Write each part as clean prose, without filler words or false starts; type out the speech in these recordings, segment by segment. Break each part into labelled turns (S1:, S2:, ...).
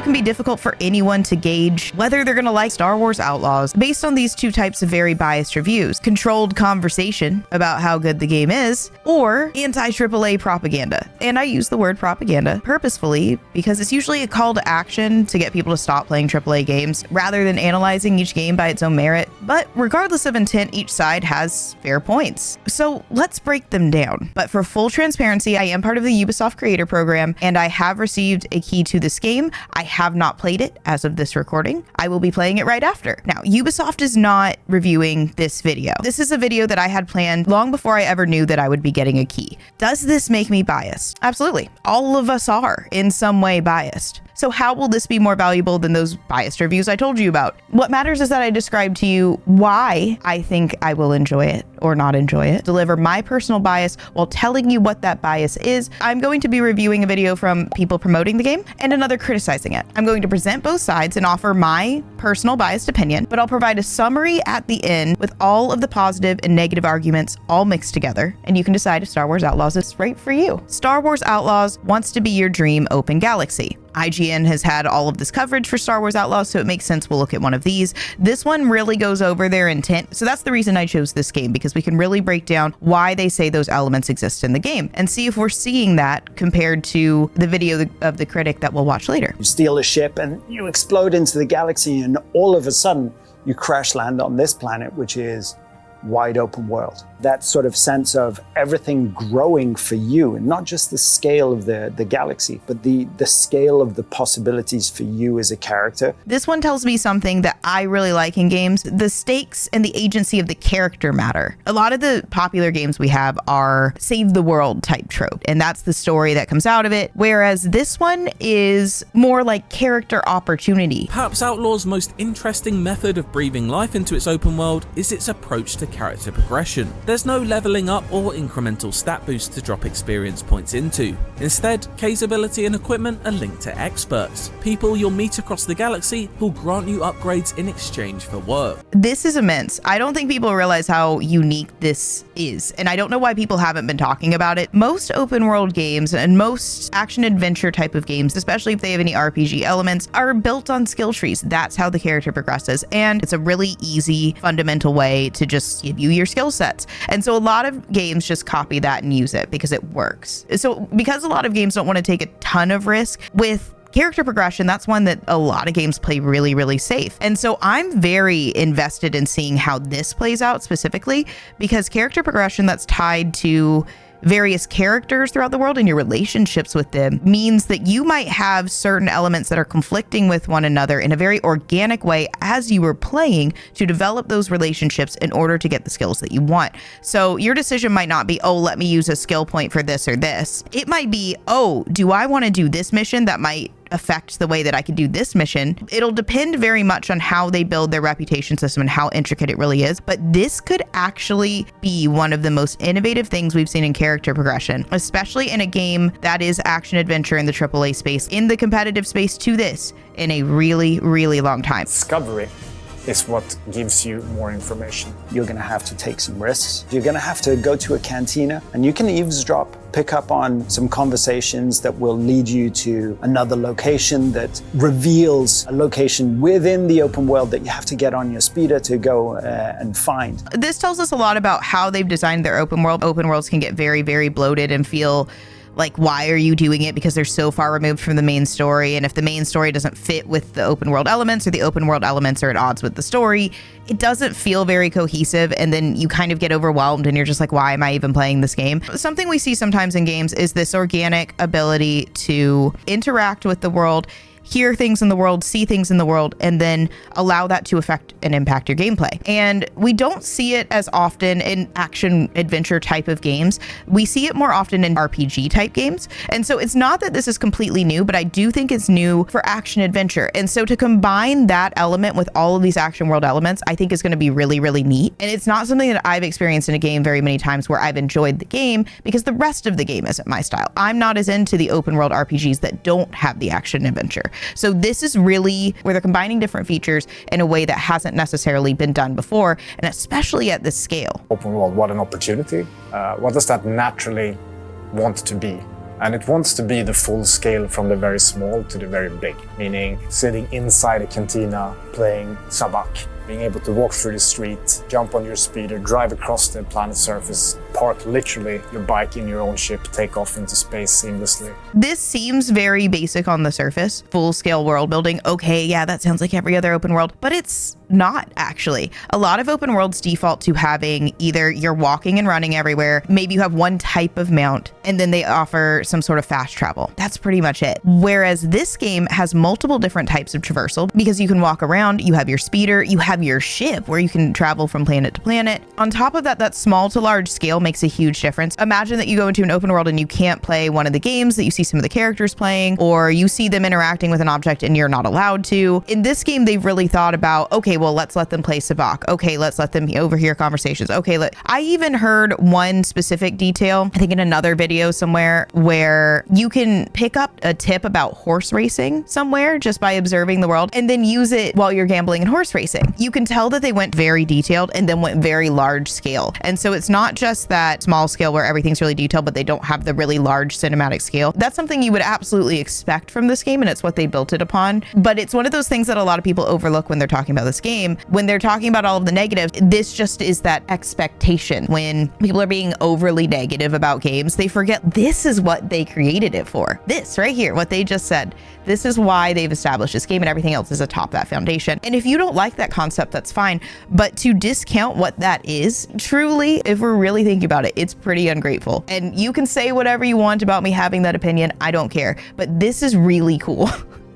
S1: can be difficult for anyone to gauge whether they're gonna like Star Wars Outlaws based on these two types of very biased reviews: controlled conversation about how good the game is, or anti-AAA propaganda. And I use the word propaganda purposefully because it's usually a call to action to get people to stop playing AAA games rather than analyzing each game by its own merit. But regardless of intent, each side has fair points. So let's break them down. But for full transparency, I am part of the Ubisoft Creator Program, and I have received a key to this game. I have not played it as of this recording. I will be playing it right after. Now, Ubisoft is not reviewing this video. This is a video that I had planned long before I ever knew that I would be getting a key. Does this make me biased? Absolutely. All of us are in some way biased. So how will this be more valuable than those biased reviews I told you about? What matters is that I describe to you why I think I will enjoy it or not enjoy it, deliver my personal bias while telling you what that bias is. I'm going to be reviewing a video from people promoting the game and another criticizing it. I'm going to present both sides and offer my personal biased opinion, but I'll provide a summary at the end with all of the positive and negative arguments all mixed together, and you can decide if Star Wars Outlaws is right for you. Star Wars Outlaws wants to be your dream open galaxy. IGN has had all of this coverage for Star Wars Outlaws, so it makes sense we'll look at one of these. This one really goes over their intent, so that's the reason I chose this game, because we can really break down why they say those elements exist in the game and see if we're seeing that compared to the video of the critic that we'll watch later.
S2: You steal a ship and you explode into the galaxy, and all of a sudden you crash land on this planet, which is wide open world. That sort of sense of everything growing for you, and not just the scale of the galaxy, but the scale of the possibilities for you as a character.
S1: This one tells me something that I really like in games. The stakes and the agency of the character matter. A lot of the popular games we have are save the world type trope, and that's the story that comes out of it, whereas this one is more like character opportunity.
S3: Perhaps Outlaw's most interesting method of breathing life into its open world is its approach to character progression. There's no leveling up or incremental stat boost to drop experience points into. Instead, Kay's ability and equipment are linked to experts, people you'll meet across the galaxy who'll grant you upgrades in exchange for work.
S1: This is immense. I don't think people realize how unique this is, and I don't know why people haven't been talking about it. Most open world games and most action adventure type of games, especially if they have any RPG elements, are built on skill trees. That's how the character progresses, and it's a really easy, fundamental way to just give you your skill sets. And so a lot of games just copy that and use it because it works. So because a lot of games don't want to take a ton of risk with character progression, that's one that a lot of games play really, really safe. And so I'm very invested in seeing how this plays out specifically, because character progression that's tied to various characters throughout the world and your relationships with them means that you might have certain elements that are conflicting with one another in a very organic way as you were playing to develop those relationships in order to get the skills that you want. So your decision might not be, oh, let me use a skill point for this or this. It might be, oh, do I want to do this mission that might affect the way that I can do this mission? It'll depend very much on how they build their reputation system and how intricate it really is. But this could actually be one of the most innovative things we've seen in character progression, especially in a game that is action adventure in the AAA space, in the competitive space to this, in a really, really long time.
S4: Discovery is what gives you more information.
S2: You're going to have to take some risks. You're going to have to go to a cantina, and you can eavesdrop, pick up on some conversations that will lead you to another location that reveals a location within the open world that you have to get on your speeder to go and find.
S1: This tells us a lot about how they've designed their open world. Open worlds can get very, very bloated and feel like, why are you doing it? Because they're so far removed from the main story. And if the main story doesn't fit with the open world elements, or the open world elements are at odds with the story, it doesn't feel very cohesive. And then you kind of get overwhelmed and you're just like, why am I even playing this game? Something we see sometimes in games is this organic ability to interact with the world, hear things in the world, see things in the world, and then allow that to affect and impact your gameplay. And we don't see it as often in action adventure type of games. We see it more often in RPG type games. And so it's not that this is completely new, but I do think it's new for action adventure. And so to combine that element with all of these action world elements, I think is going to be really, really neat. And it's not something that I've experienced in a game very many times where I've enjoyed the game because the rest of the game isn't my style. I'm not as into the open world RPGs that don't have the action adventure. So this is really where they're combining different features in a way that hasn't necessarily been done before, and especially at this scale.
S4: Open world, what an opportunity. What does that naturally want to be? And it wants to be the full scale from the very small to the very big, meaning sitting inside a cantina playing sabak, being able to walk through the street, jump on your speeder, drive across the planet's surface, park literally your bike in your own ship, take off into space seamlessly.
S1: This seems very basic on the surface, full-scale world building. Okay, yeah, that sounds like every other open world, but it's not actually. A lot of open worlds default to having either you're walking and running everywhere, maybe you have one type of mount, and then they offer some sort of fast travel. That's pretty much it. Whereas this game has multiple different types of traversal because you can walk around, you have your speeder, you have your ship where you can travel from planet to planet. On top of that, that small to large scale makes a huge difference. Imagine that you go into an open world and you can't play one of the games that you see some of the characters playing, or you see them interacting with an object and you're not allowed to. In this game, they've really thought about, okay, well, let's let them play sabak. Okay, let's let them overhear conversations. Okay, I even heard one specific detail, I think in another video somewhere, where you can pick up a tip about horse racing somewhere just by observing the world and then use it while you're gambling in horse racing. You can tell that they went very detailed and then went very large scale. And so it's not just that small scale where everything's really detailed, but they don't have the really large cinematic scale. That's something you would absolutely expect from this game, and it's what they built it upon. But it's one of those things that a lot of people overlook when they're talking about this game. When they're talking about all of the negatives, this just is that expectation. When people are being overly negative about games, they forget this is what they created it for. This right here, what they just said, this is why they've established this game, and everything else is atop that foundation. And if you don't like that concept, that's fine. But to discount what that is, truly, if we're really thinking about it, it's pretty ungrateful. And you can say whatever you want about me having that opinion, I don't care. But this is really cool.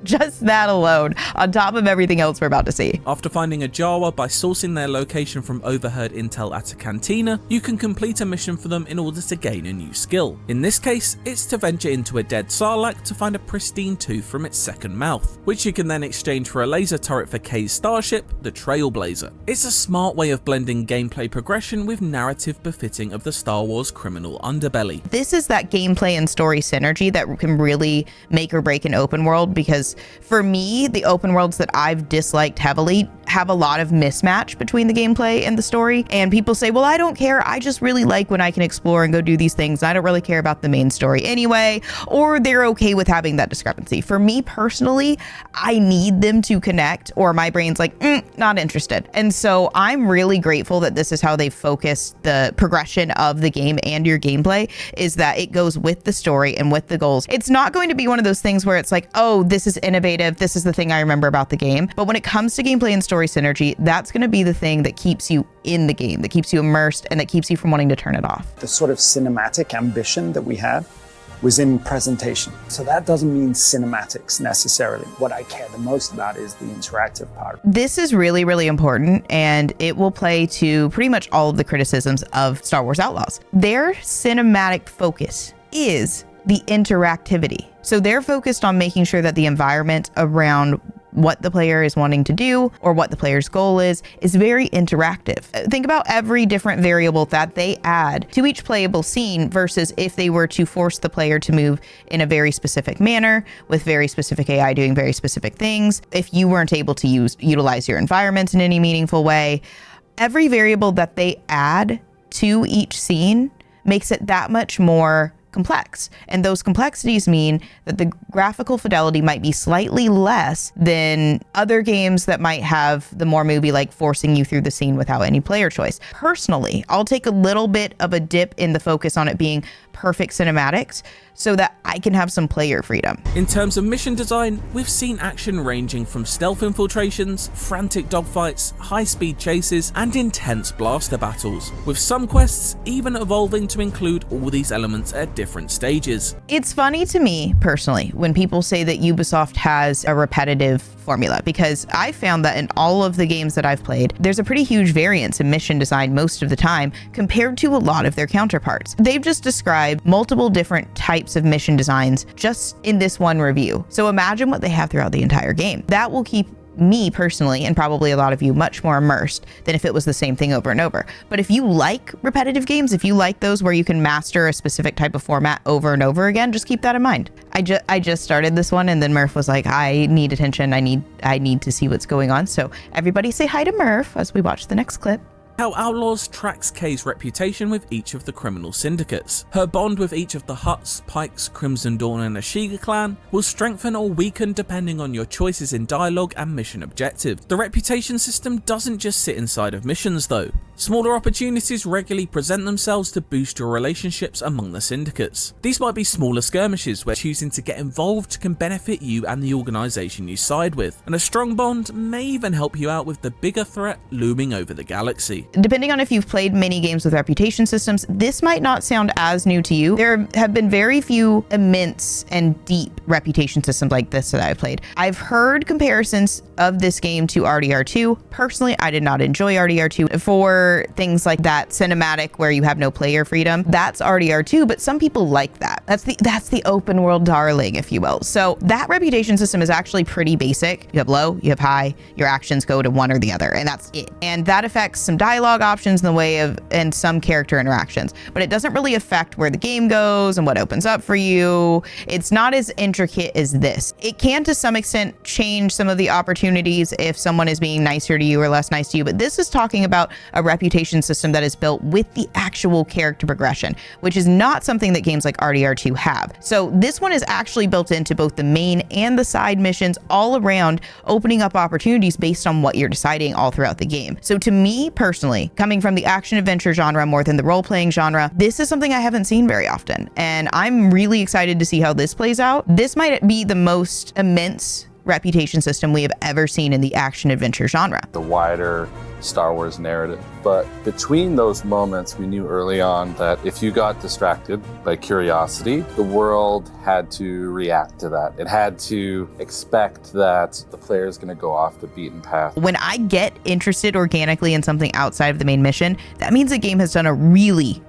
S1: Just that alone, on top of everything else we're about to see.
S3: After finding a Jawa by sourcing their location from overheard intel at a cantina, you can complete a mission for them in order to gain a new skill. In this case, it's to venture into a dead Sarlacc to find a pristine tooth from its second mouth, which you can then exchange for a laser turret for Kay's starship, the Trailblazer. It's a smart way of blending gameplay progression with narrative befitting of the Star Wars criminal underbelly.
S1: This is that gameplay and story synergy that can really make or break an open world, because for me, the open worlds that I've disliked heavily have a lot of mismatch between the gameplay and the story. And people say, well, I don't care. I just really like when I can explore and go do these things. I don't really care about the main story anyway, or they're okay with having that discrepancy. For me personally, I need them to connect, or my brain's like, not interested. And so I'm really grateful that this is how they focused the progression of the game and your gameplay, is that it goes with the story and with the goals. It's not going to be one of those things where it's like, oh, this is innovative, this is the thing I remember about the game. But when it comes to gameplay and story synergy, that's going to be the thing that keeps you in the game, that keeps you immersed, and that keeps you from wanting to turn it off.
S2: The sort of cinematic ambition that we had was in presentation. So that doesn't mean cinematics necessarily. What I care the most about is the interactive part.
S1: This is really, really important, and it will play to pretty much all of the criticisms of Star Wars Outlaws. Their cinematic focus is the interactivity. So they're focused on making sure that the environment around what the player is wanting to do or what the player's goal is very interactive. Think about every different variable that they add to each playable scene versus if they were to force the player to move in a very specific manner with very specific AI doing very specific things. If you weren't able to utilize your environment in any meaningful way, every variable that they add to each scene makes it that much more complex. And those complexities mean that the graphical fidelity might be slightly less than other games that might have the more movie-like forcing you through the scene without any player choice. Personally, I'll take a little bit of a dip in the focus on it being perfect cinematics so that I can have some player freedom.
S3: In terms of mission design, we've seen action ranging from stealth infiltrations, frantic dogfights, high-speed chases, and intense blaster battles, with some quests even evolving to include all these elements at different stages.
S1: It's funny to me, personally, when people say that Ubisoft has a repetitive formula, because I found that in all of the games that I've played, there's a pretty huge variance in mission design most of the time compared to a lot of their counterparts. They've just described multiple different types of mission designs just in this one review. So imagine what they have throughout the entire game. That will keep me personally, and probably a lot of you, much more immersed than if it was the same thing over and over. But if you like repetitive games, if you like those where you can master a specific type of format over and over again, just keep that in mind. I just started this one, and then Murph was like, I need attention. I need to see what's going on. So everybody say hi to Murph as we watch the next clip.
S3: How Outlaws tracks Kay's reputation with each of the criminal syndicates. Her bond with each of the Hutts, Pikes, Crimson Dawn and Ashiga clan will strengthen or weaken depending on your choices in dialogue and mission objectives. The reputation system doesn't just sit inside of missions though. Smaller opportunities regularly present themselves to boost your relationships among the syndicates. These might be smaller skirmishes where choosing to get involved can benefit you and the organisation you side with, and a strong bond may even help you out with the bigger threat looming over the galaxy.
S1: Depending on if you've played many games with reputation systems, this might not sound as new to you. There have been very few immense and deep reputation systems like this that I've played. I've heard comparisons of this game to RDR2. Personally, I did not enjoy RDR2 for things like that cinematic where you have no player freedom. That's RDR2, but some people like that. That's the open world darling, if you will. So that reputation system is actually pretty basic. You have low, you have high, your actions go to one or the other, and that's it. And that affects some dialogue options in the way of, and some character interactions, but it doesn't really affect where the game goes and what opens up for you. It's not as intricate as this. It can to some extent change some of the opportunities if someone is being nicer to you or less nice to you, but this is talking about a reputation system that is built with the actual character progression, which is not something that games like RDR2 have. So this one is actually built into both the main and the side missions, all around opening up opportunities based on what you're deciding all throughout the game. So to me personally, coming from the action adventure genre more than the role-playing genre, this is something I haven't seen very often, and I'm really excited to see how this plays out. This might be the most immense reputation system we have ever seen in the action adventure genre.
S5: The wider Star Wars narrative. But between those moments, we knew early on that if you got distracted by curiosity, the world had to react to that. It had to expect that the player is going to go off the beaten path.
S1: When I get interested organically in something outside of the main mission, that means the game has done a really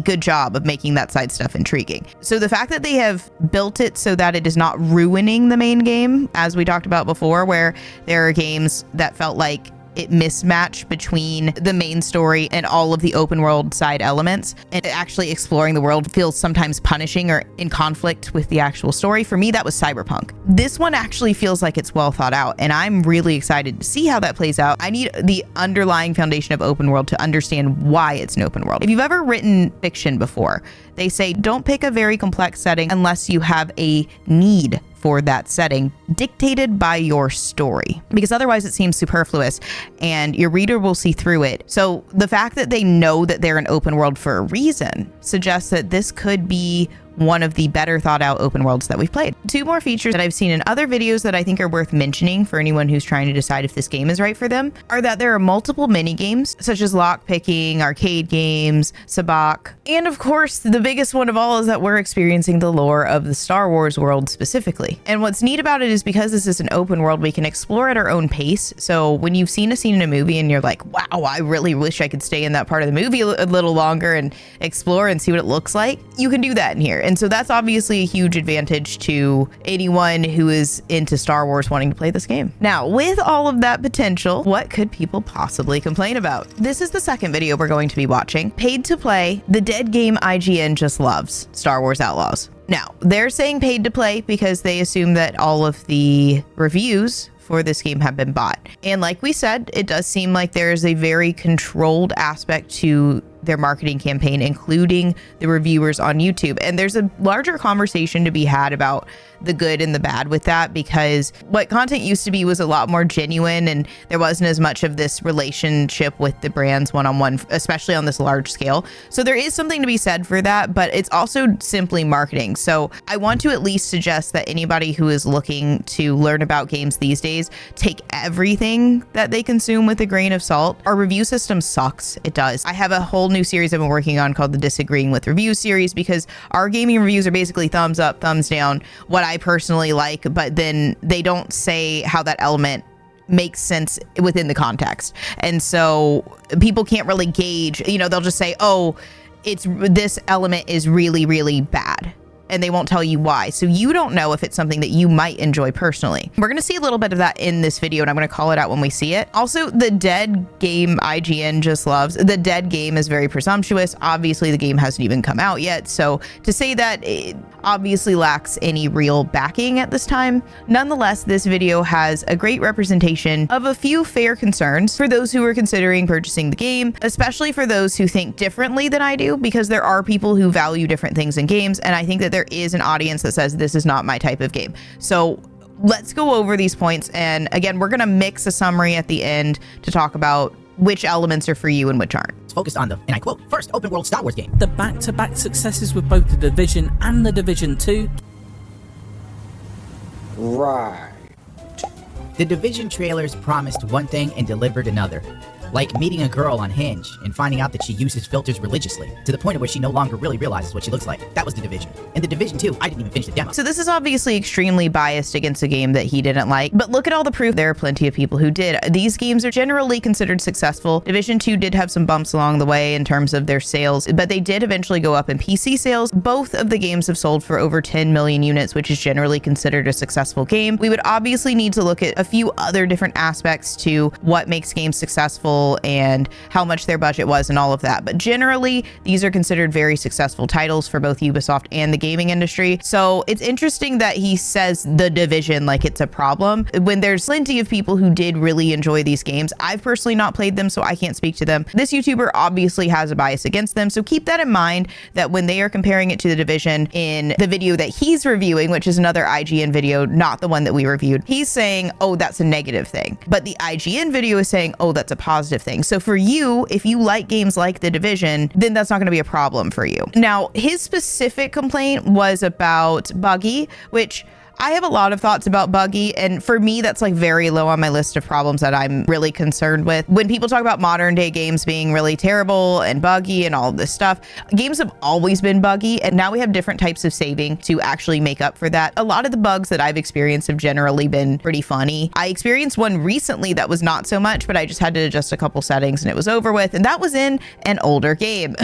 S1: good job of making that side stuff intriguing. So the fact that they have built it so that it is not ruining the main game, as we talked about before, where there are games that felt like it mismatched between the main story and all of the open world side elements, and actually exploring the world feels sometimes punishing or in conflict with the actual story. For me, that was Cyberpunk. This one actually feels like it's well thought out, and I'm really excited to see how that plays out. I need the underlying foundation of open world to understand why it's an open world. If you've ever written fiction before, they say don't pick a very complex setting unless you have a need for that setting dictated by your story, because otherwise it seems superfluous and your reader will see through it. So the fact that they know that they're an open world for a reason suggests that this could be one of the better thought out open worlds that we've played. Two more features that I've seen in other videos that I think are worth mentioning for anyone who's trying to decide if this game is right for them are that there are multiple mini games such as lock picking, arcade games, sabacc, and of course the biggest one of all is that we're experiencing the lore of the Star Wars world specifically. And what's neat about it is because this is an open world, we can explore at our own pace. So when you've seen a scene in a movie and you're like, wow, I really wish I could stay in that part of the movie a little longer and explore and see what it looks like, you can do that in here. And so that's obviously a huge advantage to anyone who is into Star Wars wanting to play this game. Now, with all of that potential, what could people possibly complain about? This is the second video we're going to be watching. Paid to play, the dead game IGN just loves, Star Wars Outlaws. Now, they're saying paid to play because they assume that all of the reviews for this game have been bought. And like we said, it does seem like there is a very controlled aspect to their marketing campaign, including the reviewers on YouTube. And there's a larger conversation to be had about the good and the bad with that, because what content used to be was a lot more genuine and there wasn't as much of this relationship with the brands one-on-one, especially on this large scale. So there is something to be said for that, but it's also simply marketing. So I want to at least suggest that anybody who is looking to learn about games these days, take everything that they consume with a grain of salt. Our review system sucks. It does. I have a whole new series I've been working on called the Disagreeing with Reviews series, because our gaming reviews are basically thumbs up, thumbs down, what I personally like, but then they don't say how that element makes sense within the context. And so people can't really gauge, you know, they'll just say, oh, this element is really, really bad. and they won't tell you why. So you don't know if it's something that you might enjoy personally. We're going to see a little bit of that in this video, and I'm going to call it out when we see it. Also, the Dead game IGN just loves. The Dead game is very presumptuous. Obviously, the game hasn't even come out yet. So to say that, it obviously lacks any real backing at this time. Nonetheless, this video has a great representation of a few fair concerns for those who are considering purchasing the game, especially for those who think differently than I do, because there are people who value different things in games, and I think that there is an audience that says this is not my type of game. So let's go over these points, and again, we're going to mix a summary at the end to talk about which elements are for you and which aren't.
S6: It's focused on the, and I quote, first open world Star Wars game.
S3: The back-to-back successes with both The Division and The Division 2.
S7: Right.
S6: The Division trailers promised one thing and delivered another. Like meeting a girl on Hinge and finding out that she uses filters religiously, to the point of where she no longer really realizes what she looks like. That was The Division. And The Division 2, I didn't even finish the demo.
S1: So this is obviously extremely biased against a game that he didn't like, but look at all the proof. There are plenty of people who did. These games are generally considered successful. Division 2 did have some bumps along the way in terms of their sales, but they did eventually go up in PC sales. Both of the games have sold for over 10 million units, which is generally considered a successful game. We would obviously need to look at a few other different aspects to what makes games successful and how much their budget was and all of that. But generally, these are considered very successful titles for both Ubisoft and the gaming industry. So it's interesting that he says The Division like it's a problem when there's plenty of people who did really enjoy these games. I've personally not played them, so I can't speak to them. This YouTuber obviously has a bias against them, so keep that in mind, that when they are comparing it to The Division in the video that he's reviewing, which is another IGN video, not the one that we reviewed, he's saying, oh, that's a negative thing. But the IGN video is saying, oh, that's a positive thing. So for you, if you like games like The Division, then that's not going to be a problem for you. Now, his specific complaint was about buggy, which I have a lot of thoughts about buggy, and for me, that's like very low on my list of problems that I'm really concerned with. When people talk about modern day games being really terrible and buggy and all of this stuff, games have always been buggy, and now we have different types of saving to actually make up for that. A lot of the bugs that I've experienced have generally been pretty funny. I experienced one recently that was not so much, but I just had to adjust a couple settings and it was over with, and that was in an older game.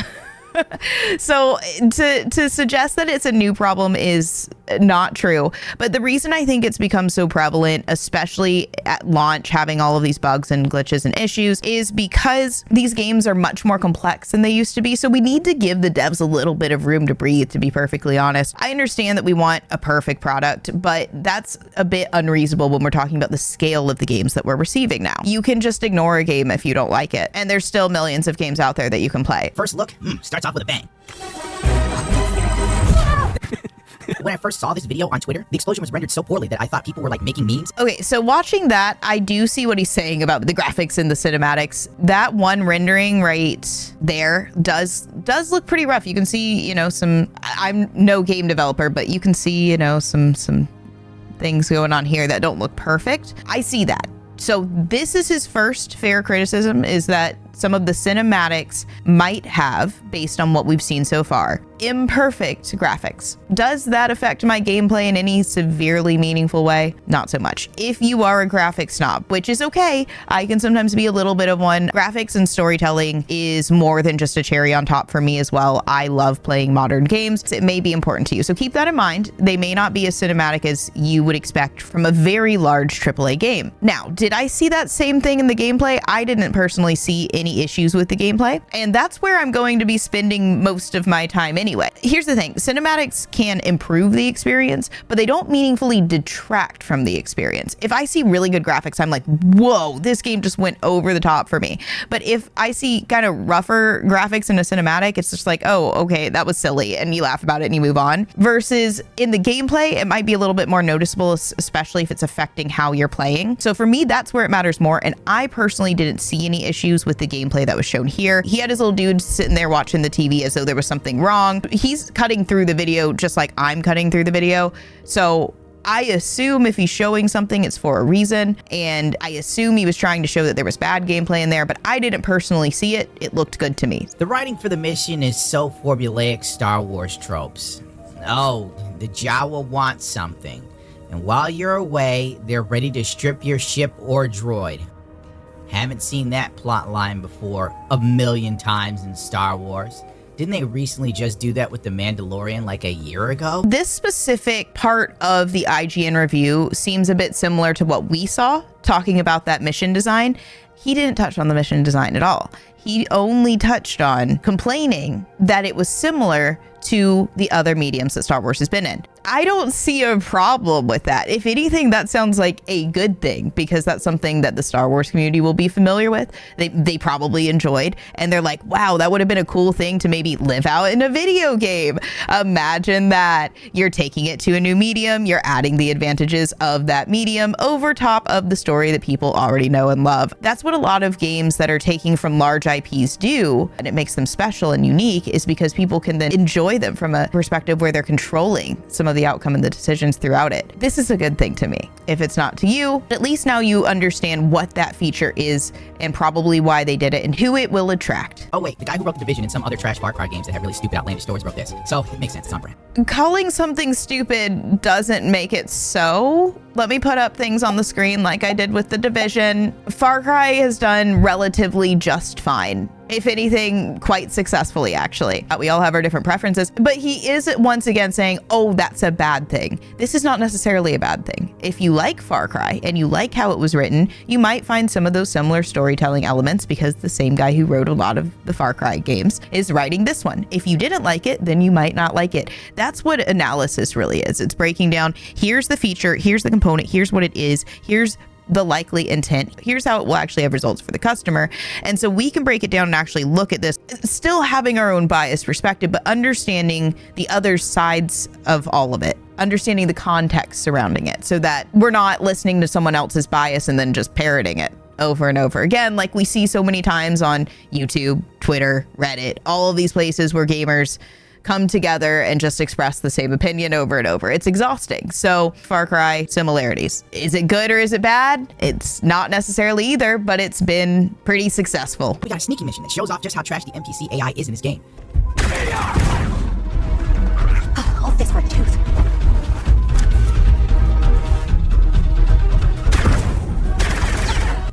S1: So to suggest that it's a new problem is not true. But the reason I think it's become so prevalent, especially at launch, having all of these bugs and glitches and issues, is because these games are much more complex than they used to be. So we need to give the devs a little bit of room to breathe, to be perfectly honest. I understand that we want a perfect product, but that's a bit unreasonable when we're talking about the scale of the games that we're receiving now. You can just ignore a game if you don't like it, and there's still millions of games out there that you can play.
S6: First look, starts off with a bang. When I first saw this video on Twitter, the explosion was rendered so poorly that I thought people were like making memes.
S1: Okay, so watching that, I do see what he's saying about the graphics and the cinematics. That one rendering right there does look pretty rough. You can see, you know, I'm no game developer, but you can see, you know, some things going on here that don't look perfect. I see that. So this is his first fair criticism, is that some of the cinematics might have, based on what we've seen so far, imperfect graphics. Does that affect my gameplay in any severely meaningful way? Not so much. If you are a graphics snob, which is okay, I can sometimes be a little bit of one. Graphics and storytelling is more than just a cherry on top for me as well. I love playing modern games. It may be important to you, so keep that in mind. They may not be as cinematic as you would expect from a very large AAA game. Now, did I see that same thing in the gameplay? I didn't personally see any issues with the gameplay, and that's where I'm going to be spending most of my time anyway. Here's the thing, cinematics can improve the experience, but they don't meaningfully detract from the experience. If I see really good graphics, I'm like, whoa, this game just went over the top for me. But if I see kind of rougher graphics in a cinematic, it's just like, oh, okay, that was silly, and you laugh about it and you move on. Versus in the gameplay, it might be a little bit more noticeable, especially if it's affecting how you're playing. So for me, that's where it matters more, and I personally didn't see any issues with the gameplay that was shown here. He had his little dude sitting there watching the TV as though there was something wrong. He's cutting through the video just like I'm cutting through the video. So I assume if he's showing something, it's for a reason. And I assume he was trying to show that there was bad gameplay in there, but I didn't personally see it. It looked good to me.
S6: The writing for the mission is so formulaic Star Wars tropes. Oh, the Jawa wants something, and while you're away, they're ready to strip your ship or droid. Haven't seen that plot line before a million times in Star Wars. Didn't they recently just do that with The Mandalorian like a year ago?
S1: This specific part of the IGN review seems a bit similar to what we saw, talking about that mission design. He didn't touch on the mission design at all. He only touched on complaining that it was similar to the other mediums that Star Wars has been in. I don't see a problem with that. If anything, that sounds like a good thing, because that's something that the Star Wars community will be familiar with. They probably enjoyed, and they're like, wow, that would have been a cool thing to maybe live out in a video game. Imagine that. You're taking it to a new medium, you're adding the advantages of that medium over top of the story that people already know and love. That's what a lot of games that are taking from large IPs do, and it makes them special and unique, is because people can then enjoy them from a perspective where they're controlling some of the outcome and the decisions throughout it. This is a good thing to me. If it's not to you, at least now you understand what that feature is and probably why they did it and who it will attract.
S6: Oh wait, the guy who wrote The Division and some other trash Far Cry games that have really stupid outlandish stories wrote this. So it makes sense, it's on brand.
S1: Calling something stupid doesn't make it so. Let me put up things on the screen like I did with The Division. Far Cry has done relatively just fine. If anything, quite successfully, actually. We all have our different preferences, but he is once again saying, oh, that's a bad thing. This is not necessarily a bad thing. If you like Far Cry and you like how it was written, you might find some of those similar storytelling elements, because the same guy who wrote a lot of the Far Cry games is writing this one. If you didn't like it, then you might not like it. That's what analysis really is. It's breaking down, here's the feature, here's the component, here's what it is, here's the likely intent, here's how it will actually have results for the customer. And so we can break it down and actually look at this, still having our own biased perspective, but understanding the other sides of all of it, understanding the context surrounding it, so that we're not listening to someone else's bias and then just parroting it over and over again, like we see so many times on YouTube, Twitter, Reddit, all of these places where gamers come together and just express the same opinion over and over. It's exhausting. So Far Cry similarities. Is it good or is it bad? It's not necessarily either, but it's been pretty successful.
S6: We got a sneaky mission that shows off just how trash the NPC AI is in this game.
S7: All this for a tooth.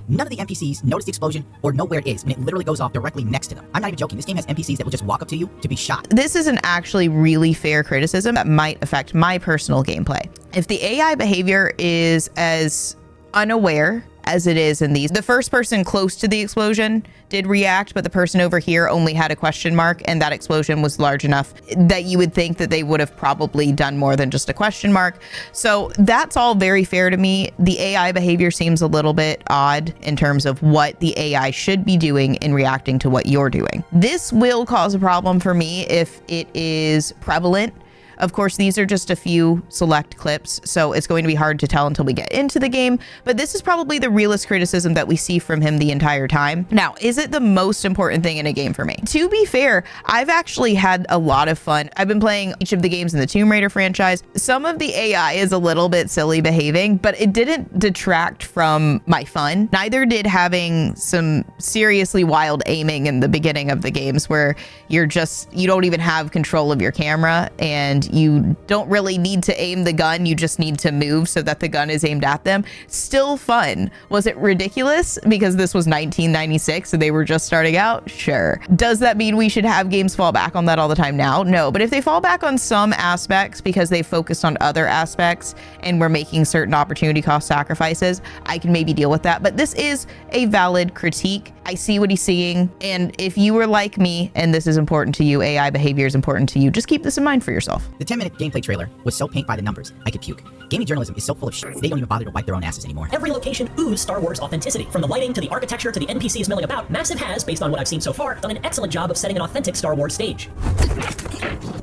S6: None of the NPCs notice the explosion or know where it is, and it literally goes off directly next to them. I'm not even joking. This game has NPCs that will just walk up to you to be shot.
S1: This is an actually really fair criticism that might affect my personal gameplay. If the AI behavior is as unaware as it is in these, the first person close to the explosion did react, but the person over here only had a question mark, and that explosion was large enough that you would think that they would have probably done more than just a question mark. So that's all very fair to me. The AI behavior seems a little bit odd in terms of what the AI should be doing in reacting to what you're doing. This will cause a problem for me if it is prevalent. Of course, these are just a few select clips, so it's going to be hard to tell until we get into the game, but this is probably the realest criticism that we see from him the entire time. Now, is it the most important thing in a game for me? To be fair, I've actually had a lot of fun. I've been playing each of the games in the Tomb Raider franchise. Some of the AI is a little bit silly behaving, but it didn't detract from my fun. Neither did having some seriously wild aiming in the beginning of the games, where you don't even have control of your camera, and you don't really need to aim the gun, you just need to move so that the gun is aimed at them. Still fun. Was it ridiculous because this was 1996 and they were just starting out? Sure. Does that mean we should have games fall back on that all the time now? No, but if they fall back on some aspects because they focused on other aspects and we're making certain opportunity cost sacrifices, I can maybe deal with that. But this is a valid critique. I see what he's seeing, and if you were like me and this is important to you, AI behavior is important to you, just keep this in mind for yourself.
S6: The 10-minute gameplay trailer was so paint by the numbers, I could puke. Gaming journalism is so full of shit, they don't even bother to wipe their own asses anymore.
S8: Every location oozes Star Wars authenticity. From the lighting to the architecture to the NPCs milling about, Massive has, based on what I've seen so far, done an excellent job of setting an authentic Star Wars stage.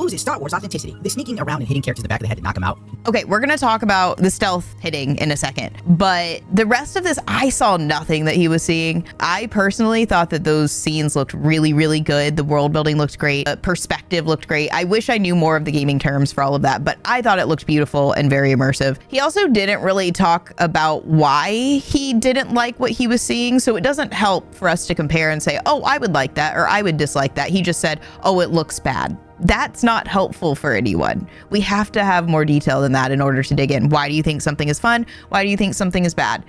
S6: Oozes Star Wars authenticity. The sneaking around and hitting characters in the back of the head to knock them out.
S1: Okay, we're gonna talk about the stealth hitting in a second, but the rest of this, I saw nothing that he was seeing. I personally thought that those scenes looked really, really good. The world building looked great. Perspective looked great. I wish I knew more of the gaming terms for all of that, but I thought it looked beautiful and very immersive. He also didn't really talk about why he didn't like what he was seeing, so it doesn't help for us to compare and say, oh, I would like that or I would dislike that. He just said, oh, it looks bad. That's not helpful for anyone. We have to have more detail than that in order to dig in. Why do you think something is fun? Why do you think something is bad?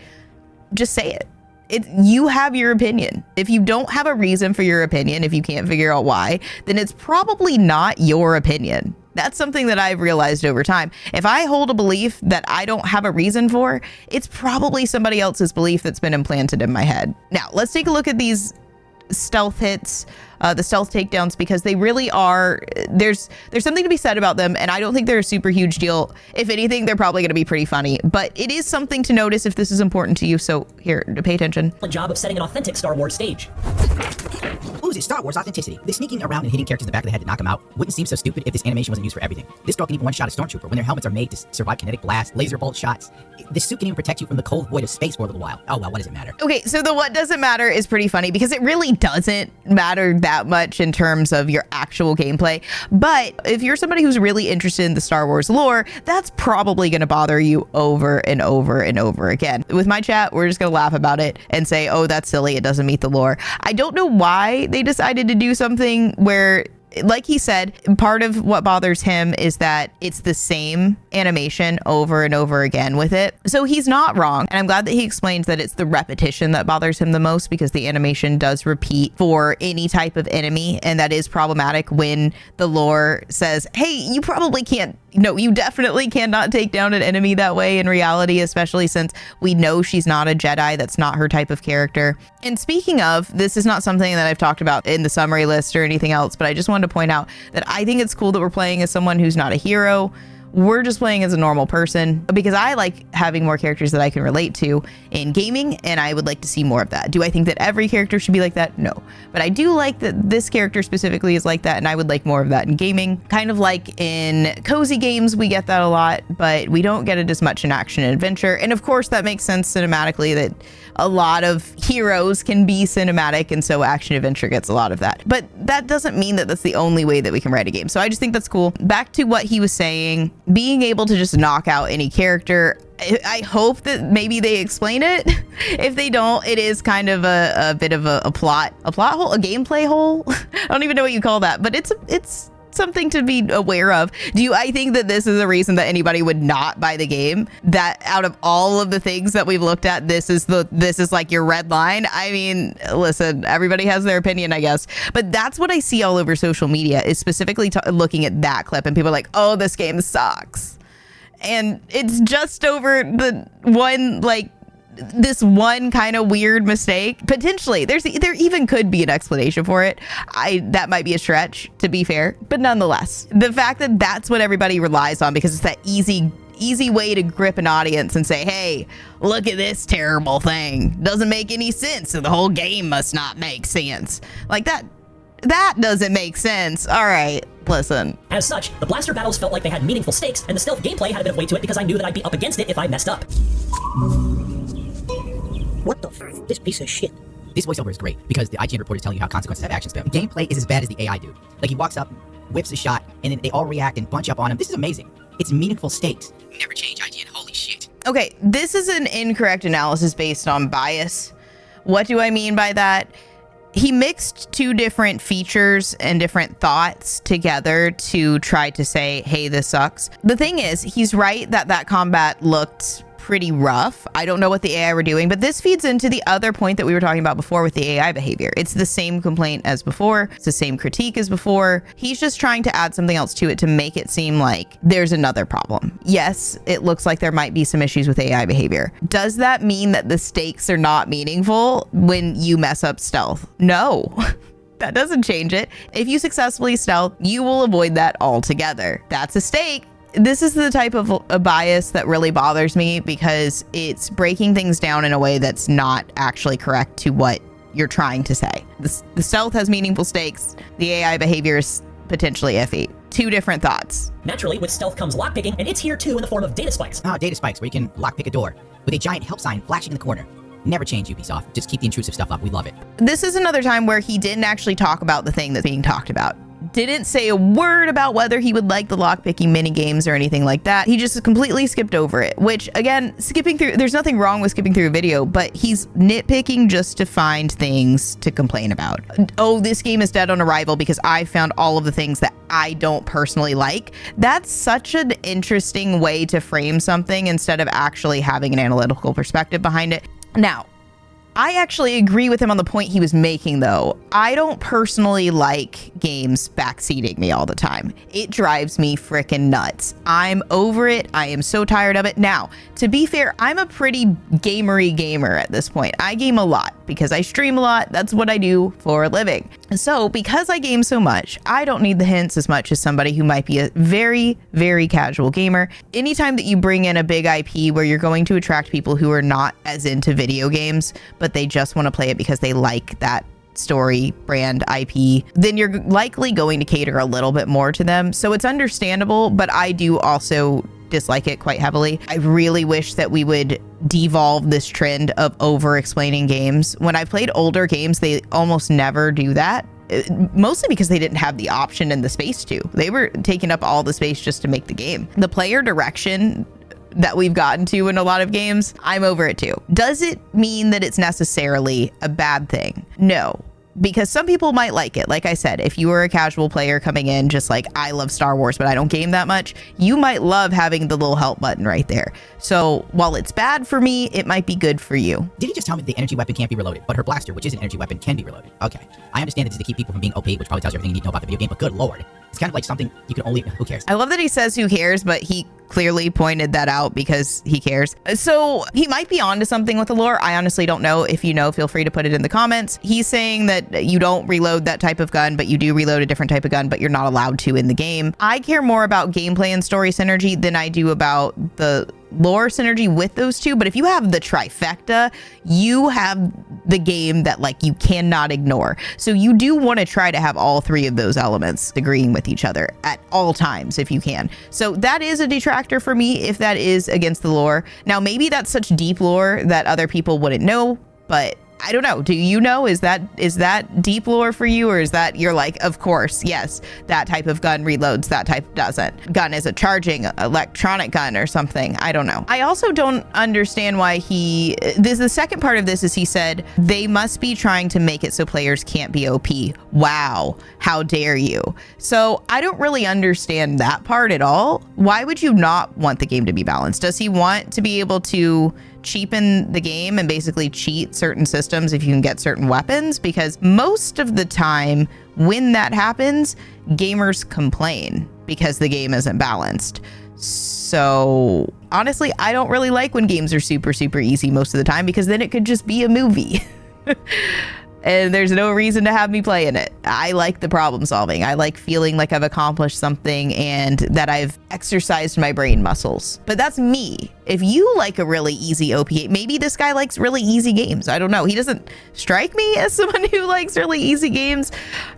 S1: Just say it. You have your opinion. If you don't have a reason for your opinion, if you can't figure out why, then it's probably not your opinion. That's something that I've realized over time. If I hold a belief that I don't have a reason for, it's probably somebody else's belief that's been implanted in my head. Now, let's take a look at these stealth hits, the stealth takedowns, because they really are, there's something to be said about them, and I don't think they're a super huge deal. If anything, they're probably going to be pretty funny, but it is something to notice if this is important to you. So here, pay attention.
S8: Job of setting an authentic Star Wars stage.
S6: Ooze it, Star Wars authenticity. The sneaking around and hitting characters in the back of the head to knock them out wouldn't seem so stupid if this animation wasn't used for everything. This girl can even one-shot a stormtrooper when their helmets are made to survive kinetic blasts, laser bolt shots. This suit can even protect you from the cold void of space for a little while. Oh well, what does it matter?
S1: Okay, so the what doesn't matter is pretty funny because it really doesn't matter that much in terms of your actual gameplay. But if you're somebody who's really interested in the Star Wars lore, that's probably going to bother you over and over and over again. With my chat, we're just going to laugh about it and say, oh, that's silly. It doesn't meet the lore. I don't know why they decided to do something where, like he said, part of what bothers him is that it's the same animation over and over again with it. So he's not wrong. And I'm glad that he explains that it's the repetition that bothers him the most, because the animation does repeat for any type of enemy. And that is problematic when the lore says, hey, you probably can't. No, you definitely cannot take down an enemy that way in reality, especially since we know she's not a Jedi. That's not her type of character. And speaking of, this is not something that I've talked about in the summary list or anything else, but I just wanted to point out that I think it's cool that we're playing as someone who's not a hero. We're just playing as a normal person, because I like having more characters that I can relate to in gaming, and I would like to see more of that. Do I think that every character should be like that? No. But I do like that this character specifically is like that, and I would like more of that in gaming. Kind of like in cozy games, we get that a lot, but we don't get it as much in action and adventure. And of course, that makes sense cinematically, that a lot of heroes can be cinematic, and so action adventure gets a lot of that. But that doesn't mean that that's the only way that we can write a game. So I just think that's cool. Back to what he was saying, being able to just knock out any character. I hope that maybe they explain it. If they don't, it is kind of a bit of a plot hole, a gameplay hole. I don't even know what you call that, but it's something to be aware of. I think that this is a reason that anybody would not buy the game? That out of all of the things that we've looked at, this is like your red line. I mean, listen, everybody has their opinion, I guess, but that's what I see all over social media, is specifically looking at that clip, and people are like, oh, this game sucks. And it's just over the one, like, this one kind of weird mistake. Potentially there even could be an explanation for it. That might be a stretch, to be fair, but nonetheless, the fact that that's what everybody relies on, because it's that easy way to grip an audience and say, hey, look at this terrible thing, doesn't make any sense, so the whole game must not make sense. Like that doesn't make sense. All right, listen.
S8: As such, the blaster battles felt like they had meaningful stakes, and the stealth gameplay had a bit of weight to it because I knew that I'd be up against it if I messed up.
S6: What the f***? This piece of shit. This voiceover is great because the IGN report is telling you how consequences have action spell. The gameplay is as bad as the AI dude. Like, he walks up, whips a shot, and then they all react and bunch up on him. This is amazing. It's meaningful stakes. Never change, IGN. Holy shit.
S1: Okay, this is an incorrect analysis based on bias. What do I mean by that? He mixed two different features and different thoughts together to try to say, hey, this sucks. The thing is, he's right that combat looked pretty rough. I don't know what the AI were doing, but this feeds into the other point that we were talking about before with the AI behavior. It's the same complaint as before. It's the same critique as before. He's just trying to add something else to it to make it seem like there's another problem. Yes, it looks like there might be some issues with AI behavior. Does that mean that the stakes are not meaningful when you mess up stealth? No. That doesn't change it. If you successfully stealth, you will avoid that altogether. That's a stake. This is the type of a bias that really bothers me, because it's breaking things down in a way that's not actually correct to what you're trying to say. The stealth has meaningful stakes. The AI behavior is potentially iffy. Two different thoughts.
S8: Naturally, with stealth comes lockpicking, and it's here too in the form of data spikes.
S6: Data spikes, where you can lockpick a door with a giant help sign flashing in the corner. Never change, Ubisoft. Just keep the intrusive stuff up. We love it.
S1: This is another time where he didn't actually talk about the thing that's being talked about. Didn't say a word about whether he would like the lockpicking mini games or anything like that. He just completely skipped over it, which, again, skipping through, there's nothing wrong with skipping through a video, but he's nitpicking just to find things to complain about. Oh, this game is dead on arrival because I found all of the things that I don't personally like. That's such an interesting way to frame something instead of actually having an analytical perspective behind it. Now, I actually agree with him on the point he was making, though. I don't personally like games backseating me all the time. It drives me freaking nuts. I'm over it. I am so tired of it. Now, to be fair, I'm a pretty gamery gamer at this point. I game a lot because I stream a lot. That's what I do for a living. So because I game so much, I don't need the hints as much as somebody who might be a very, very casual gamer. Anytime that you bring in a big IP where you're going to attract people who are not as into video games, but they just want to play it because they like that story, brand, IP, then you're likely going to cater a little bit more to them. So it's understandable, but I do also dislike it quite heavily. I really wish that we would devolve this trend of over-explaining games. When I played older games, they almost never do that. Mostly because they didn't have the option and the space to. They were taking up all the space just to make the game. The player direction that we've gotten to in a lot of games, I'm over it too. Does it mean that it's necessarily a bad thing? No. Because some people might like it. Like I said, if you were a casual player coming in, just like I love Star Wars, but I don't game that much, you might love having the little help button right there. So while it's bad for me, it might be good for you.
S6: Did he just tell me the energy weapon can't be reloaded, but her blaster, which is an energy weapon, can be reloaded? Okay. I understand that this is to keep people from being OP, which probably tells you everything you need to know about the video game, but good lord. It's kind of like something you can only... Who cares?
S1: I love that he says who cares, but he clearly pointed that out because he cares. So he might be onto something with the lore. I honestly don't know. If you know, feel free to put it in the comments. He's saying that you don't reload that type of gun, but you do reload a different type of gun, but you're not allowed to in the game. I care more about gameplay and story synergy than I do about the lore synergy with those two. But if you have the trifecta, you have the game that like you cannot ignore. So you do want to try to have all three of those elements agreeing with each other at all times if you can. So that is a detractor for me if that is against the lore. Now maybe that's such deep lore that other people wouldn't know, but I don't know. Do you know? Is that deep lore for you, or is that you're like, of course, yes, that type of gun reloads, that type doesn't. Gun is a charging electronic gun or something. I don't know. I also don't understand why the second part of this is he said they must be trying to make it so players can't be OP. Wow, how dare you? So I don't really understand that part at all. Why would you not want the game to be balanced? Does he want to be able to cheapen the game and basically cheat certain systems if you can get certain weapons? Because most of the time when that happens, gamers complain because the game isn't balanced. So honestly, I don't really like when games are super, super easy most of the time, because then it could just be a movie. And there's no reason to have me play in it. I like the problem solving. I like feeling like I've accomplished something and that I've exercised my brain muscles. But that's me. If you like a really easy OP, maybe this guy likes really easy games. I don't know. He doesn't strike me as someone who likes really easy games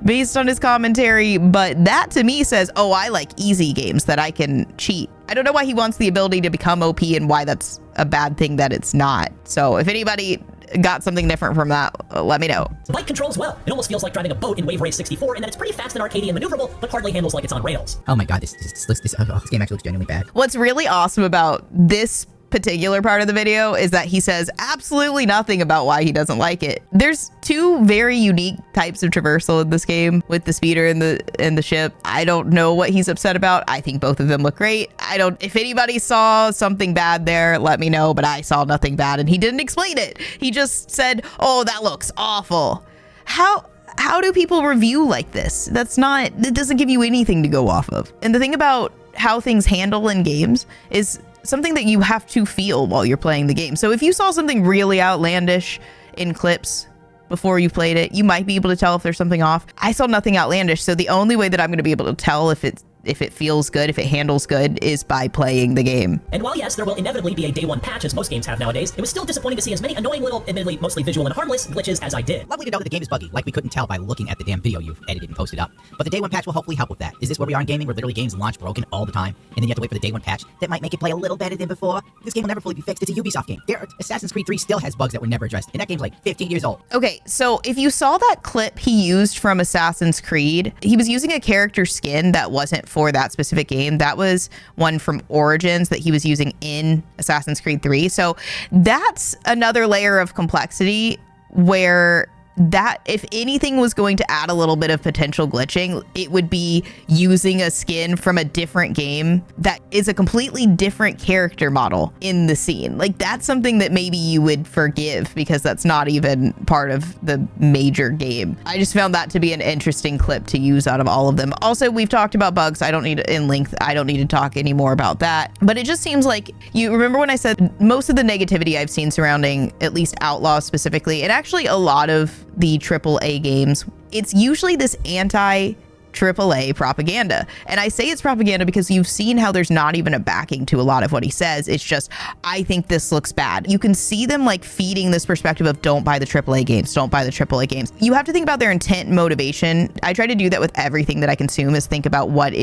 S1: based on his commentary, but that to me says, oh, I like easy games that I can cheat. I don't know why he wants the ability to become OP and why that's a bad thing that it's not. So if anybody got something different from that, let me know.
S8: The bike controls well. It almost feels like driving a boat in Wave Race 64, and that it's pretty fast and arcadey and maneuverable, but hardly handles like it's on rails.
S6: Oh my god, this game actually looks genuinely bad.
S1: What's really awesome about this particular part of the video is that he says absolutely nothing about why he doesn't like it. There's two very unique types of traversal in this game with the speeder and the ship. I don't know what he's upset about. I think both of them look great. If anybody saw something bad there, let me know, but I saw nothing bad and he didn't explain it. He just said, oh, that looks awful. How do people review like this? It doesn't give you anything to go off of. And the thing about how things handle in games is something that you have to feel while you're playing the game. So if you saw something really outlandish in clips before you played it, you might be able to tell if there's something off. I saw nothing outlandish, so the only way that I'm going to be able to tell if it feels good, if it handles good, is by playing the game.
S8: And while yes, there will inevitably be a day one patch, as most games have nowadays, it was still disappointing to see as many annoying little, admittedly mostly visual and harmless, glitches as I did.
S6: Lovely to know that the game is buggy, like we couldn't tell by looking at the damn video you've edited and posted up. But the day one patch will hopefully help with that. Is this where we are in gaming, where literally games launch broken all the time, and then you have to wait for the day one patch that might make it play a little better than before? This game will never fully be fixed. It's a Ubisoft game. Assassin's Creed 3 still has bugs that were never addressed, and that game's like 15 years old.
S1: Okay, so if you saw that clip he used from Assassin's Creed, he was using a character skin that wasn't for that specific game. That was one from Origins that he was using in Assassin's Creed 3. So that's another layer of complexity where that if anything was going to add a little bit of potential glitching, it would be using a skin from a different game that is a completely different character model in the scene. Like, that's something that maybe you would forgive because that's not even part of the major game. I just found that to be an interesting clip to use out of all of them. Also, we've talked about bugs. I don't need to talk anymore about that. But it just seems like, you remember when I said most of the negativity I've seen surrounding at least Outlaws specifically, and actually a lot of the AAA games, it's usually this anti-AAA propaganda. And I say it's propaganda because you've seen how there's not even a backing to a lot of what he says. It's just, I think this looks bad. You can see them like feeding this perspective of don't buy the AAA games, don't buy the AAA games. You have to think about their intent and motivation. I try to do that with everything that I consume, is think about what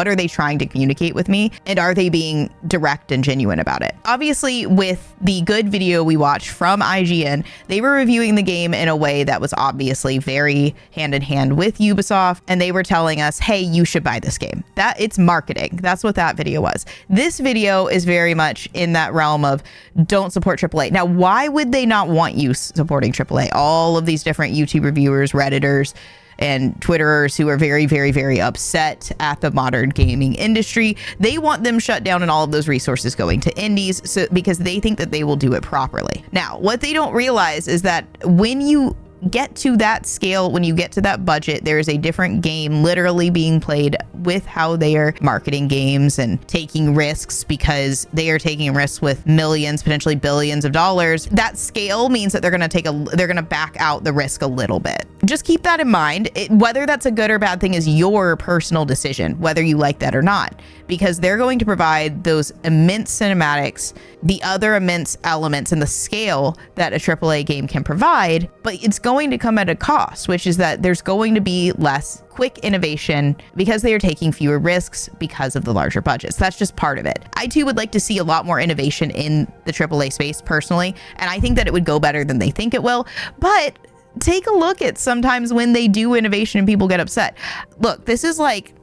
S1: are they trying to communicate with me, and are they being direct and genuine about it? Obviously, with the good video we watched from IGN, they were reviewing the game in a way that was obviously very hand in hand with Ubisoft, and they were telling us, hey, you should buy this game. That it's marketing. That's what that video was. This video is very much in that realm of don't support AAA. Now, why would they not want you supporting AAA? All of these different YouTube reviewers, Redditors, and Twitterers who are very, very, very upset at the modern gaming industry, they want them shut down and all of those resources going to indies, because they think that they will do it properly. Now, what they don't realize is that when you get to that scale, when you get to that budget, there is a different game literally being played with how they are marketing games and taking risks, because they are taking risks with millions, potentially billions of dollars. That scale means that they're going to back out the risk a little bit. Just keep that in mind. Whether that's a good or bad thing is your personal decision, whether you like that or not, because they're going to provide those immense cinematics, the other immense elements and the scale that a AAA game can provide, but it's going to come at a cost, which is that there's going to be less quick innovation because they are taking fewer risks because of the larger budgets. That's just part of it. I too would like to see a lot more innovation in the AAA space personally, and I think that it would go better than they think it will, but take a look at sometimes when they do innovation and people get upset. Look, this is like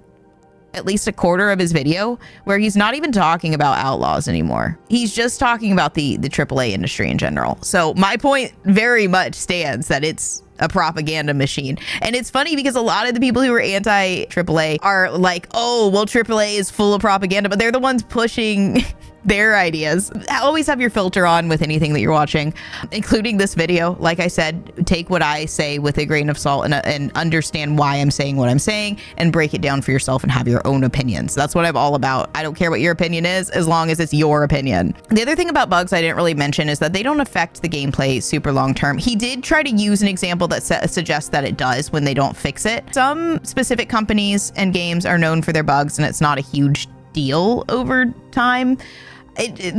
S1: at least a quarter of his video where he's not even talking about Outlaws anymore. He's just talking about the AAA industry in general. So my point very much stands that it's a propaganda machine. And it's funny because a lot of the people who are anti-AAA are like, oh, well, AAA is full of propaganda, but they're the ones pushing their ideas. Always have your filter on with anything that you're watching, including this video. Like I said, take what I say with a grain of salt and understand why I'm saying what I'm saying, and break it down for yourself and have your own opinions. That's what I'm all about. I don't care what your opinion is, as long as it's your opinion. The other thing about bugs I didn't really mention is that they don't affect the gameplay super long term. He did try to use an example that suggests that it does when they don't fix it. Some specific companies and games are known for their bugs, and it's not a huge deal over time.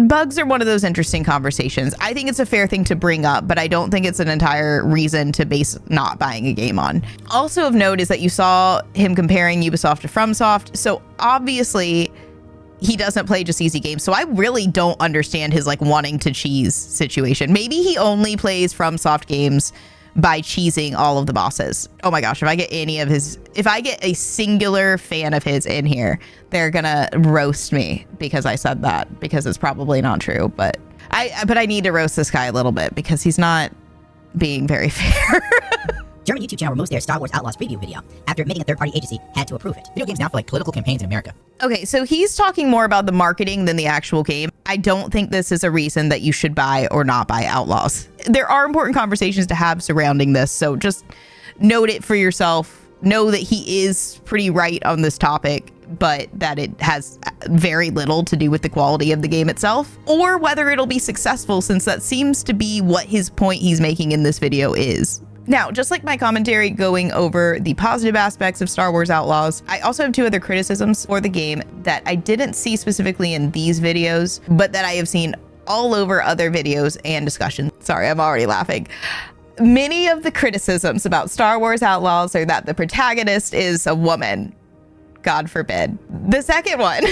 S1: Bugs are one of those interesting conversations. I think it's a fair thing to bring up, but I don't think it's an entire reason to base not buying a game on. Also of note is that you saw him comparing Ubisoft to FromSoft. So obviously he doesn't play just easy games. So I really don't understand his like wanting to cheese situation. Maybe he only plays FromSoft games by cheesing all of the bosses. Oh my gosh, if I get a singular fan of his in here, they're gonna roast me because I said that, because it's probably not true, but I need to roast this guy a little bit because he's not being very fair.
S6: German YouTube channel removes their Star Wars Outlaws preview video after admitting a third-party agency had to approve it. Video games now for like political campaigns in America.
S1: Okay, so he's talking more about the marketing than the actual game. I don't think this is a reason that you should buy or not buy Outlaws. There are important conversations to have surrounding this, so just note it for yourself. Know that he is pretty right on this topic, but that it has very little to do with the quality of the game itself, or whether it'll be successful, since that seems to be what his point he's making in this video is. Now, just like my commentary going over the positive aspects of Star Wars Outlaws, I also have two other criticisms for the game that I didn't see specifically in these videos, but that I have seen all over other videos and discussions. Sorry, I'm already laughing. Many of the criticisms about Star Wars Outlaws are that the protagonist is a woman. God forbid. The second one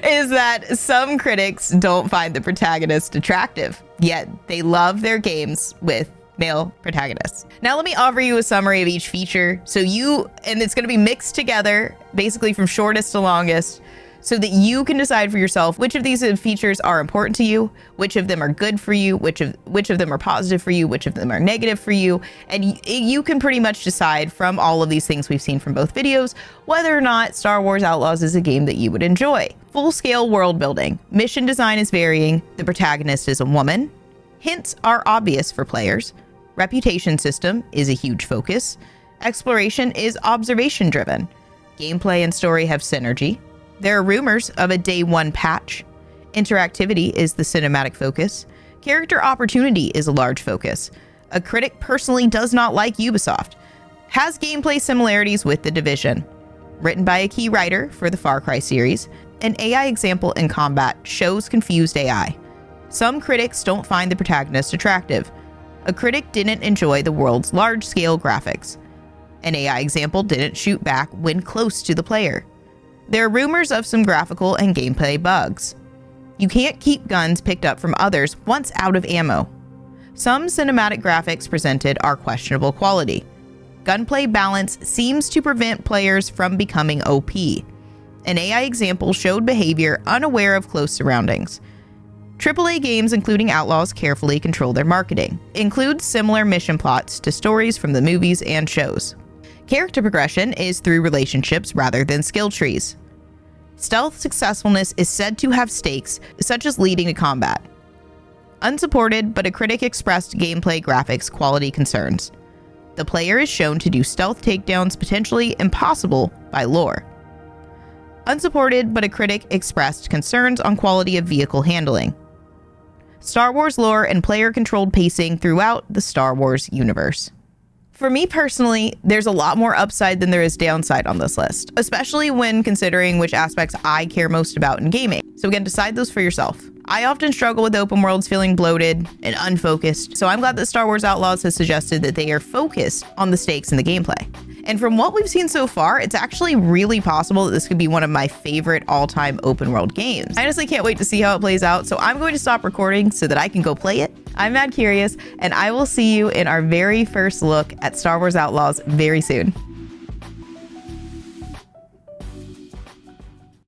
S1: is that some critics don't find the protagonist attractive, yet they love their games with male protagonists. Now let me offer you a summary of each feature. And it's going to be mixed together, basically from shortest to longest, so that you can decide for yourself which of these features are important to you, which of them are good for you, which of them are positive for you, which of them are negative for you, and you can pretty much decide from all of these things we've seen from both videos whether or not Star Wars Outlaws is a game that you would enjoy. Full-scale world building. Mission design is varying. The protagonist is a woman. Hints are obvious for players. Reputation system is a huge focus. Exploration is observation-driven. Gameplay and story have synergy. There are rumors of a day one patch. Interactivity is the cinematic focus. Character opportunity is a large focus. A critic personally does not like Ubisoft. Has gameplay similarities with The Division. Written by a key writer for the Far Cry series, an AI example in combat shows confused AI. Some critics don't find the protagonist attractive. A critic didn't enjoy the world's large-scale graphics. An AI example didn't shoot back when close to the player. There are rumors of some graphical and gameplay bugs. You can't keep guns picked up from others once out of ammo. Some cinematic graphics presented are questionable quality. Gunplay balance seems to prevent players from becoming OP. An AI example showed behavior unaware of close surroundings. AAA games, including Outlaws, carefully control their marketing. Includes similar mission plots to stories from the movies and shows. Character progression is through relationships rather than skill trees. Stealth successfulness is said to have stakes, such as leading to combat. Unsupported, but a critic expressed gameplay graphics quality concerns. The player is shown to do stealth takedowns potentially impossible by lore. Unsupported, but a critic expressed concerns on quality of vehicle handling. Star Wars lore and player-controlled pacing throughout the Star Wars universe. For me personally, there's a lot more upside than there is downside on this list, especially when considering which aspects I care most about in gaming. So again, decide those for yourself. I often struggle with open worlds feeling bloated and unfocused, so I'm glad that Star Wars Outlaws has suggested that they are focused on the stakes in the gameplay. And from what we've seen so far, it's actually really possible that this could be one of my favorite all-time open world games. I honestly can't wait to see how it plays out, so I'm going to stop recording so that I can go play it. I'm MADkurious, and I will see you in our very first look at Star Wars Outlaws very soon.